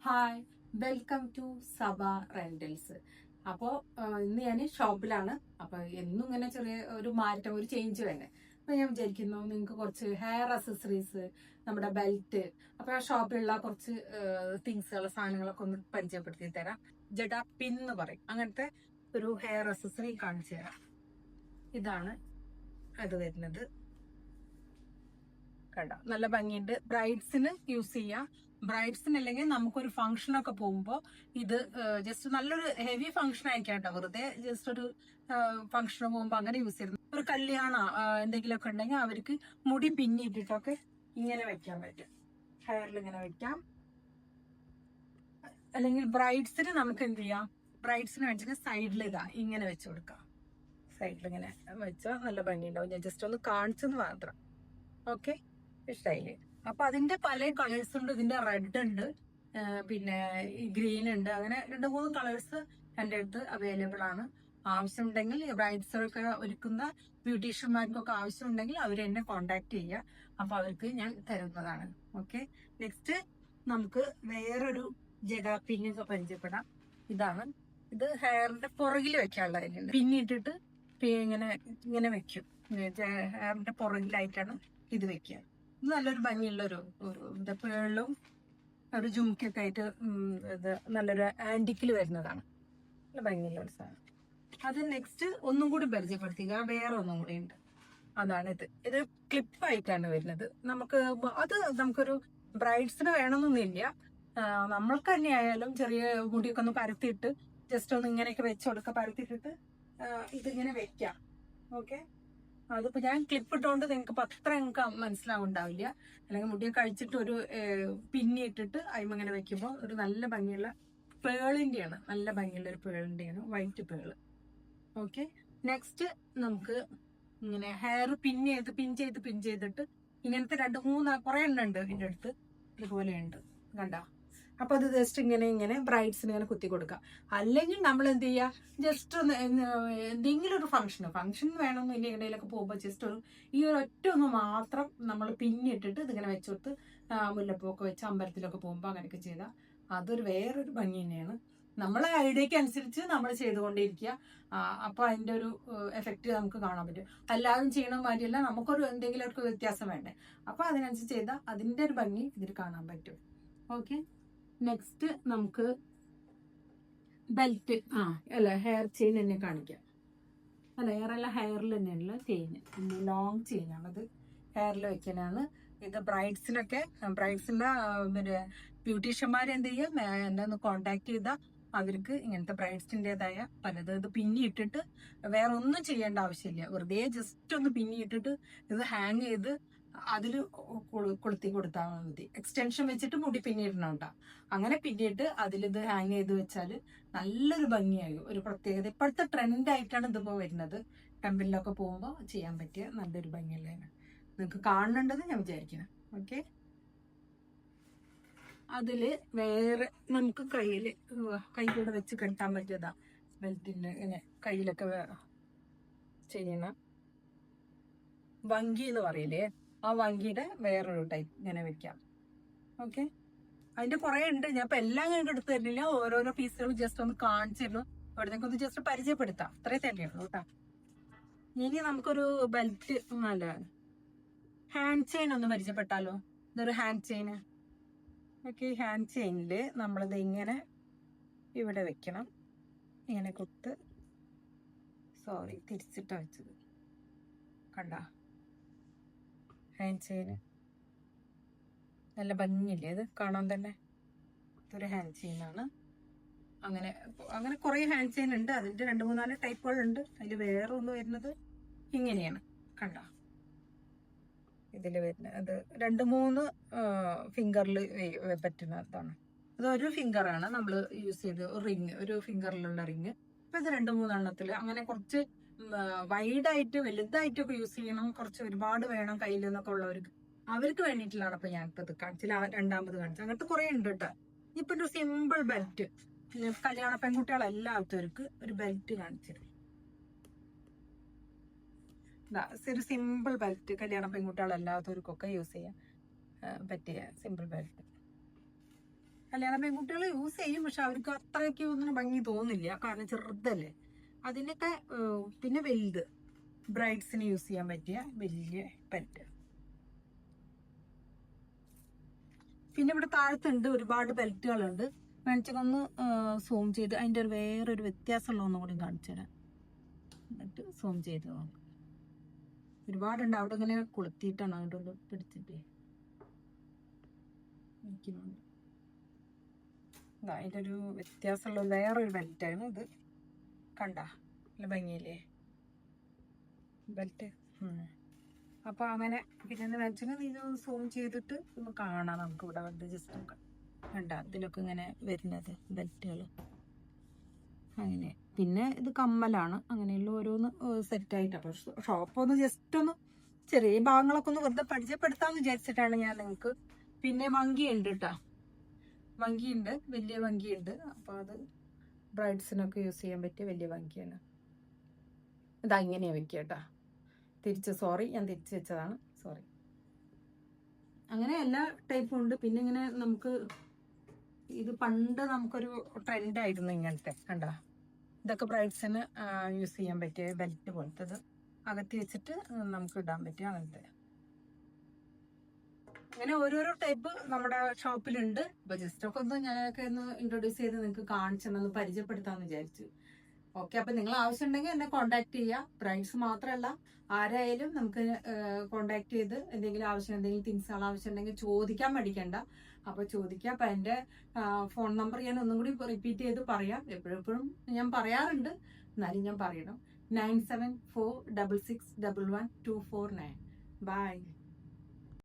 Hi, welcome to Saba rentals. അപ്പോൾ ഇന്ന് ഞാൻ ഷോപ്പിലാണ്. അപ്പോൾ എന്നും ഇങ്ങനെ ചെറിയ ഒരു മാറ്റം, ഒരു ചേഞ്ച് വേണ്ടേ. അപ്പോൾ ഞാൻ വിചാരിക്കുന്നു നിങ്ങൾക്ക് കുറച്ച് ഹെയർ അക്സസറീസ്, നമ്മുടെ ബെൽറ്റ്, അപ്പോൾ ആ ഷോപ്പിലുള്ള കുറച്ച് തിങ്സുകൾ, സാധനങ്ങളൊക്കെ ഒന്ന് പരിചയപ്പെടുത്തി തരാം. ജഡ പിൻ എന്ന് പറയും, അങ്ങനത്തെ ഒരു ഹെയർ അക്സസറി കാണിച്ചു തരാം. ഇതാണ് അത് വരുന്നത്. കണ്ട, നല്ല ഭംഗിയുണ്ട്. ബ്രൈഡ്സിന് യൂസ് ചെയ്യാം. ബ്രൈഡ്സിന് അല്ലെങ്കിൽ നമുക്കൊരു ഫംഗ്ഷനൊക്കെ പോകുമ്പോൾ ഇത് ജസ്റ്റ് നല്ലൊരു ഹെവി ഫംഗ്ഷൻ ആയിരിക്കാം കേട്ടോ. വെറുതെ ജസ്റ്റ് ഒരു ഫംഗ്ഷന് പോകുമ്പോൾ അങ്ങനെ യൂസ് ചെയ്യുന്നു. ഒരു കല്യാണം എന്തെങ്കിലുമൊക്കെ ഉണ്ടെങ്കിൽ അവർക്ക് മുടി പിന്നിട്ടിട്ടൊക്കെ ഇങ്ങനെ വെക്കാൻ പറ്റും. ഹെയറിൽ ഇങ്ങനെ വെക്കാം. അല്ലെങ്കിൽ ബ്രൈഡ്സിന് നമുക്ക് എന്ത് ചെയ്യാം, ബ്രൈഡ്സിന് വെച്ചിട്ട് സൈഡിൽ ഇതാ ഇങ്ങനെ വെച്ച് കൊടുക്കാം. സൈഡിൽ ഇങ്ങനെ വെച്ചാൽ നല്ല ഭംഗിയുണ്ടാവും. ഞാൻ ജസ്റ്റ് ഒന്ന് കാണിച്ചെന്ന് മാത്രം. ഓക്കെ, ഇഷ്ടായില്ലേ? അപ്പൊ അതിന്റെ പല കളേഴ്സ് ഉണ്ട്. ഇതിന്റെ റെഡ് ഉണ്ട്, പിന്നെ ഗ്രീൻ ഉണ്ട്. അങ്ങനെ 2-3 കളേഴ്സ് എൻ്റെ അടുത്ത് അവൈലബിൾ ആണ്. ആവശ്യമുണ്ടെങ്കിൽ ബ്രൈഡ്സൊക്കെ ഒരുക്കുന്ന ബ്യൂട്ടീഷ്യന്മാർക്കൊക്കെ ആവശ്യമുണ്ടെങ്കിൽ അവർ എന്നെ കോണ്ടാക്ട് ചെയ്യുക. അപ്പൊ അവർക്ക് ഞാൻ തരുന്നതാണ്. ഓക്കെ, നെക്സ്റ്റ് നമുക്ക് വേറൊരു ജഗ പിന്നൊക്കെ പരിചയപ്പെടാം. ഇതാണ്. ഇത് ഹെയറിന്റെ പുറകിൽ വെക്കാനുള്ളതിനുണ്ട്. പിന്നിട്ടിട്ട് ഇങ്ങനെ ഇങ്ങനെ വെക്കും. ഹെയറിന്റെ പുറകിലായിട്ടാണ് ഇത് വെക്കുക. ഇത് നല്ലൊരു ഭംഗിയുള്ള ഒരു പേളും ഒരു ജുംക്കൊക്കെ ആയിട്ട് ഇത് നല്ലൊരു ആന്റിക്കിൽ വരുന്നതാണ്. നല്ല ഭംഗിയുള്ള ഒരു സാധനം. അത് നെക്സ്റ്റ് ഒന്നും കൂടി പരിചയപ്പെടുത്തുക. വേറെ ഒന്നും കൂടി ഉണ്ട്. അതാണ് ഇത് ക്ലിപ്പായിട്ടാണ് വരുന്നത്. നമുക്കൊരു ബ്രൈഡ്സിന് വേണമെന്നൊന്നുമില്ല. നമ്മൾക്ക് തന്നെ ആയാലും ചെറിയ മുടിയൊക്കെ ഒന്ന് പരത്തിയിട്ട് ജസ്റ്റ് ഒന്ന് ഇങ്ങനെയൊക്കെ വെച്ച് കൊടുക്കുക. പരത്തിയിട്ടിട്ട് ഇതിങ്ങനെ വെക്കാം. ഓക്കെ, അതിപ്പോ ഞാൻ ക്ലിപ്പ് ഇട്ടുകൊണ്ട് നിങ്ങൾക്ക് അത്ര നിങ്ങൾക്ക് മനസ്സിലാവുണ്ടാവില്ല. അല്ലെങ്കിൽ മുടിയൊക്കെ കഴിച്ചിട്ട് ഒരു പിന്നിട്ടിട്ട് അതിങ്ങനെ വെക്കുമ്പോൾ ഒരു നല്ല ഭംഗിയുള്ള പേളിന്റെയാണ്. നല്ല ഭംഗിയുള്ള ഒരു പേളിന്റെയാണ്, വൈറ്റ് പേള്. ഓക്കെ, നെക്സ്റ്റ് നമുക്ക് ഇങ്ങനെ ഹെയർ പിൻ ചെയ്തിട്ട് ഇങ്ങനത്തെ 2-3 കുറെ എണ്ണുണ്ട് ഇതിന്റെ അടുത്ത്. ഇതുപോലെയുണ്ട്, കണ്ട. അപ്പൊ അത് ജസ്റ്റ് ഇങ്ങനെ ബ്രൈഡ്സിന് ഇങ്ങനെ കുത്തി കൊടുക്കുക. അല്ലെങ്കിൽ നമ്മൾ എന്ത് ചെയ്യുക, ജസ്റ്റ് ഒന്ന് എന്തെങ്കിലും ഒരു ഫംഗ്ഷൻ വേണമെന്നില്ല. ഇടയിലൊക്കെ പോകുമ്പോൾ ജസ്റ്റ് ഈ ഒരു ഒറ്റ ഒന്ന് മാത്രം നമ്മൾ പിന്നിട്ടിട്ട് ഇതിങ്ങനെ വെച്ചെടുത്ത് മുല്ലപ്പൂക്കെ വെച്ച് അമ്പലത്തിലൊക്കെ പോകുമ്പോൾ അങ്ങനെയൊക്കെ ചെയ്താൽ അതൊരു വേറൊരു ഭംഗി തന്നെയാണ്. നമ്മളെ ഐഡിയക്ക് അനുസരിച്ച് നമ്മൾ ചെയ്തുകൊണ്ടിരിക്കുക. അപ്പൊ അതിന്റെ ഒരു എഫക്റ്റ് നമുക്ക് കാണാൻ പറ്റും. എല്ലാവരും ചെയ്യണ മാതിരിയല്ല, നമുക്കൊരു എന്തെങ്കിലും ഒരു വ്യത്യാസം വേണ്ടേ. അപ്പൊ അതിനനുസരിച്ച് ചെയ്താൽ അതിന്റെ ഒരു ഭംഗി ഇതിൽ കാണാൻ പറ്റും. ഓക്കെ, നെക്സ്റ്റ് നമുക്ക് ബെൽറ്റ് അല്ല ഹെയർ ചെയിൻ തന്നെ കാണിക്കാം. അല്ല, ഹെയറിൽ തന്നെയുള്ള ചെയിൻ, ലോങ് ചെയിനാണത്. ഹെയറിൽ വെക്കാനാണ് ഇത്. ബ്രൈഡ്സിന്റെ പിന്നെ ബ്യൂട്ടീഷ്യന്മാർ എന്ത് ചെയ്യും, എന്നെ ഒന്ന് കോണ്ടാക്ട് ചെയ്താൽ അവർക്ക് ഇങ്ങനത്തെ ബ്രൈഡ്സിൻ്റെതായ പലത് ഇത് പിന്നിയിട്ടിട്ട് വേറെ ഒന്നും ചെയ്യേണ്ട ആവശ്യമില്ല. വെറുതെ ജസ്റ്റ് ഒന്ന് പിന്നിയിട്ടിട്ട് ഇത് ഹാങ് ചെയ്ത് അതിൽ കൊളുത്തി കൊടുത്താൽ മതി. എക്സ്റ്റൻഷൻ വെച്ചിട്ട് മുടി പിന്നിടണോണ്ട. അങ്ങനെ പിന്നിട്ട് അതിലിത് ഹാങ് ചെയ്ത് വെച്ചാൽ നല്ലൊരു ഭംഗിയാകും. ഒരു പ്രത്യേകത, ഇപ്പോഴത്തെ ട്രെൻഡായിട്ടാണ് ഇതിപ്പോ വരുന്നത്. ടെമ്പിളിലൊക്കെ പോകുമ്പോൾ ചെയ്യാൻ പറ്റിയ നല്ലൊരു ഭംഗിയുള്ളതാണ്. നിങ്ങൾക്ക് കാണുന്നുണ്ടെന്ന് ഞാൻ വിചാരിക്കണം. ഓക്കെ, അതില് വേറെ നമുക്ക് കൈകൂടെ വെച്ച് കെട്ടാൻ പറ്റിയതാ ബെൽറ്റിന്റെ. ഇങ്ങനെ കയ്യിലൊക്കെ ചെയ്യണ വങ്കി എന്ന് പറയില്ലേ, ആ വങ്കിയുടെ വേറൊരു ടൈപ്പ് ഇങ്ങനെ വെക്കാം. ഓക്കെ, അതിന്റെ കുറെ ഉണ്ട്. ഞാൻ ഇപ്പൊ എല്ലാം കണ്ട് എടുത്തു തരുന്നില്ല. ഓരോരോ പീസുകൾ ജസ്റ്റ് ഒന്ന് കാണിച്ചിരുന്നു. ഇവിടത്തേക്ക് ഒന്ന് ജസ്റ്റ് പരിചയപ്പെടുത്താം. അത്രേ തന്നെയുള്ളൂ കേട്ടോ. ഇനി നമുക്കൊരു ബെൽറ്റ്, നല്ല ഹാൻഡ് ചെയിൻ ഒന്ന് പരിചയപ്പെട്ടാലോ. ഇതൊരു ഹാൻഡ് ചെയിന്. ഓക്കെ, ഹാൻഡ് ചെയിനില് നമ്മളിത് ഇങ്ങനെ ഇവിടെ വെക്കണം. ഇങ്ങനെ തിരിച്ചിട്ടാ വെച്ചത്. കണ്ട, ഹാൻഡ് ചെയിന് നല്ല ഭംഗിയില്ലേ ഇത് കാണാൻ തന്നെ. ഇതൊരു ഹാൻഡ് ചെയിനാണ്. അങ്ങനെ കുറെ ഹാൻഡ് ചെയിൻ ഉണ്ട്. അതിന്റെ 2-3-4 ടൈപ്പുകളുണ്ട്. അതിൽ വേറെ ഒന്ന് വരുന്നത് ഇങ്ങനെയാണ്. കണ്ട, ഇതിൽ വരുന്നത് അത് 2-3 ഫിംഗറിൽ പറ്റുന്നതാണ്. അത് ഒരു ഫിംഗറാണ് നമ്മൾ യൂസ് ചെയ്ത് ഒരു ഫിംഗറിലുള്ള റിങ്. ഇപ്പൊ ഇത് 2-3 എണ്ണത്തില് അങ്ങനെ കുറച്ച് വൈഡായിട്ട് വലുതായിട്ടൊക്കെ യൂസ് ചെയ്യണം, കുറച്ച് ഒരുപാട് വേണം കയ്യിൽ നിന്നൊക്കെ ഉള്ളവർക്ക്, അവർക്ക് വേണ്ടിയിട്ടുള്ളതാണ് ഇപ്പൊ ഞാനിപ്പോ ഇത് കാണിച്ചില്ല. രണ്ടാമത് കാണിച്ചു. അങ്ങനത്തെ കുറെ ഉണ്ട് കേട്ടോ. ഇപ്പൊ ഒരു സിമ്പിൾ ബെൽറ്റ്, കല്യാണ പെൺകുട്ടികളെല്ലാത്തവർക്ക് ഒരു ബെൽറ്റ് കാണിച്ചിരുന്നു. ഒരു സിമ്പിൾ ബെൽറ്റ്, കല്യാണ പെൺകുട്ടികളല്ലാത്തവർക്കൊക്കെ യൂസ് ചെയ്യാൻ പറ്റിയ സിമ്പിൾ ബെൽറ്റ്. കല്യാണ പെൺകുട്ടികൾ യൂസ് ചെയ്യും, പക്ഷെ അവർക്ക് അത്രയ്ക്ക് ഒന്നും ഭംഗി തോന്നില്ല, കാരണം ചെറുതല്ലേ. അതിനൊക്കെ പിന്നെ വലുത് ബ്രൈഡ്സിന് യൂസ് ചെയ്യാൻ പറ്റിയ വലിയ ബെൽറ്റ്. പിന്നെ ഇവിടെ താഴത്തുണ്ട് ഒരുപാട് ബെൽറ്റുകളുണ്ട്. വേണിച്ചൊന്ന് സൂം ചെയ്ത് അതിൻ്റെ ഒരു വേറൊരു വ്യത്യാസമുള്ള ഒന്നും കൂടി കാണിച്ചു തരാം. എന്നിട്ട് സൂം ചെയ്ത് നോക്കാം. ഒരുപാടുണ്ട്. അവിടെ ഇങ്ങനെ കൊളുത്തിയിട്ടാണ് അങ്ങോട്ട് പിടിച്ചിട്ട് നിൽക്കുന്നുണ്ട്. അതിൻ്റെ ഒരു വ്യത്യാസമുള്ള വേറൊരു ബെൽറ്റാണ് ഇത്. കണ്ട നല്ല ഭംഗിയില്ലേ ബെൽറ്റ്. അപ്പോൾ അങ്ങനെ പിന്നെ വെച്ചാൽ ഇത് സൂം ചെയ്തിട്ട് ഒന്ന് കാണാം നമുക്ക്. ഇവിടെ വന്ന് ജസ്റ്റ് നമുക്ക് കണ്ട ഇതിലൊക്കെ ഇങ്ങനെ വരുന്നത് ബെൽറ്റുകൾ അങ്ങനെ. പിന്നെ ഇത് കമ്മലാണ്. അങ്ങനെയുള്ള ഓരോന്ന് സെറ്റായിട്ട്. അപ്പോൾ ഷോപ്പൊന്ന് ജസ്റ്റ് ഒന്ന് ചെറിയ ഭാഗങ്ങളൊക്കെ ഒന്ന് വെറുതെ പരിചയപ്പെടുത്താമെന്ന് വിചാരിച്ചിട്ടാണ് ഞാൻ നിങ്ങൾക്ക്. പിന്നെ വങ്കിയുണ്ട് കേട്ടോ, വങ്കിയുണ്ട്, വലിയ വങ്കിയുണ്ട്. അപ്പോൾ അത് ബ്രൈഡ്സിനൊക്കെ യൂസ് ചെയ്യാൻ പറ്റിയ വലിയ വങ്കിയാണ്. ഇതാ ഇങ്ങനെയാണ് വയ്ക്കുക കേട്ടോ. സോറി ഞാൻ തിരിച്ചു വെച്ചതാണ്, സോറി. അങ്ങനെ എല്ലാ ടൈപ്പും ഉണ്ട്. പിന്നെ ഇങ്ങനെ നമുക്ക് ഇത് പണ്ട് നമുക്കൊരു ട്രെൻഡായിരുന്നു ഇങ്ങനത്തെ. കണ്ട ഇതൊക്കെ ബ്രൈഡ്സിന് യൂസ് ചെയ്യാൻ പറ്റിയ ബെൽറ്റ് പോലത്തത്, അകത്തി വെച്ചിട്ട് നമുക്ക് ഇടാൻ പറ്റിയ അങ്ങനത്തെ. അങ്ങനെ ഓരോരോ ടൈപ്പ് നമ്മുടെ ഷോപ്പിലുണ്ട്. അപ്പോൾ ജസ്റ്റ് ഒക്കെ ഒന്ന് ഞാനൊക്കെ ഒന്ന് ഇൻട്രൊഡ്യൂസ് ചെയ്ത് നിങ്ങൾക്ക് കാണിച്ചെന്ന് പരിചയപ്പെടുത്താമെന്ന് വിചാരിച്ചു. ഓക്കെ, അപ്പം നിങ്ങൾ ആവശ്യമുണ്ടെങ്കിൽ എന്നെ കോൺടാക്ട് ചെയ്യുക. ബ്രൈഡ്സ് മാത്രമല്ല ആരായാലും നമുക്ക് കോൺടാക്ട് ചെയ്ത് എന്തെങ്കിലും ആവശ്യം, എന്തെങ്കിലും തിങ്സുകൾ ആവശ്യമുണ്ടെങ്കിൽ ചോദിക്കാൻ മടിക്കണ്ട. അപ്പോൾ ചോദിക്കുക. അപ്പം എൻ്റെ ഫോൺ നമ്പർ ഞാൻ ഒന്നും കൂടി റിപ്പീറ്റ് ചെയ്ത് പറയാം. എപ്പോഴും ഞാൻ പറയാറുണ്ട്, എന്നാലും ഞാൻ പറയണം. 9746611249. ബൈ.